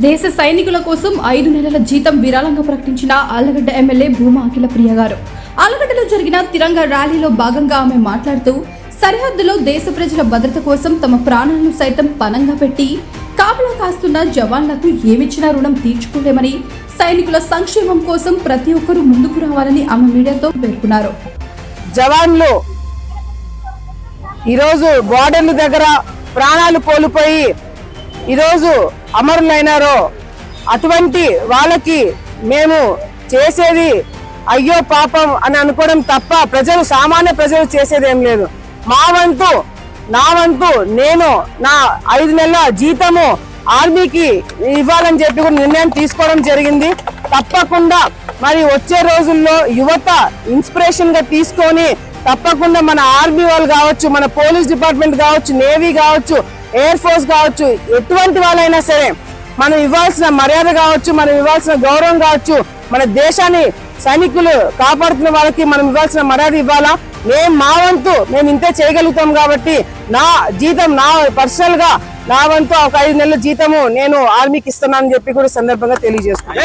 దేశ సైనికుల కోసం 5 నెలల జీతం విరాళంగా ప్రకటించిన ఆళ్లగడ్డ ఎమ్మెల్యే భూమా అఖిలప్రియ గారు ఆళ్లగడ్డలో జరిగిన తిరంగా ర్యాలీలో భాగంగా ఆమె మాట్లాడుతూ సరిహద్దులో దేశ ప్రజల భద్రత కోసం తమ ప్రాణాలను సైతం పణంగా పెట్టి కాపలా కాస్తున్న జవాన్లకు ఏమిచ్చినా రుణం తీర్చుకోలేమని, సైనికుల సంక్షేమం కోసం ప్రతి ఒక్కరూ ముందుకు రావాలని ఆమె మీడియాతో పేర్కొన్నారు. జవాన్లు ఈరోజు బోర్డర్ల దగ్గర ప్రాణాలు కోల్పోయి ఈరోజు అమరులైనారో అటువంటి వాళ్ళకి మేము చేసేది అయ్యో పాపం అని అనుకోవడం తప్ప ప్రజలు, సామాన్య ప్రజలు చేసేది ఏం లేదు. నా వంతు నేను నా 5 నెలల జీతము ఆర్మీకి ఇవ్వాలని చెప్పి కూడా నిర్ణయం తీసుకోవడం జరిగింది. తప్పకుండా మరి వచ్చే రోజుల్లో యువత ఇన్స్పిరేషన్ గా తీసుకొని తప్పకుండా మన ఆర్మీ వాళ్ళు కావచ్చు, మన పోలీస్ డిపార్ట్మెంట్ కావచ్చు, నేవీ కావచ్చు, ఎయిర్ ఫోర్స్ కావచ్చు, ఎటువంటి వాళ్ళైనా సరే మనం ఇవ్వాల్సిన మర్యాద కావచ్చు, మనం ఇవ్వాల్సిన గౌరవం కావచ్చు, మన దేశాన్ని సైనికులు కాపాడుతున్న వాళ్ళకి మనం ఇవ్వాల్సిన మర్యాద ఇవ్వాలా. మా వంతు మేము ఇంతే చేయగలుగుతాం కాబట్టి నా జీతం, నా పర్సనల్ గా నా వంతు ఒక 5 నెలల జీతము నేను ఆర్మీకి ఇస్తున్నానని చెప్పి కూడా సందర్భంగా తెలియజేస్తున్నాను.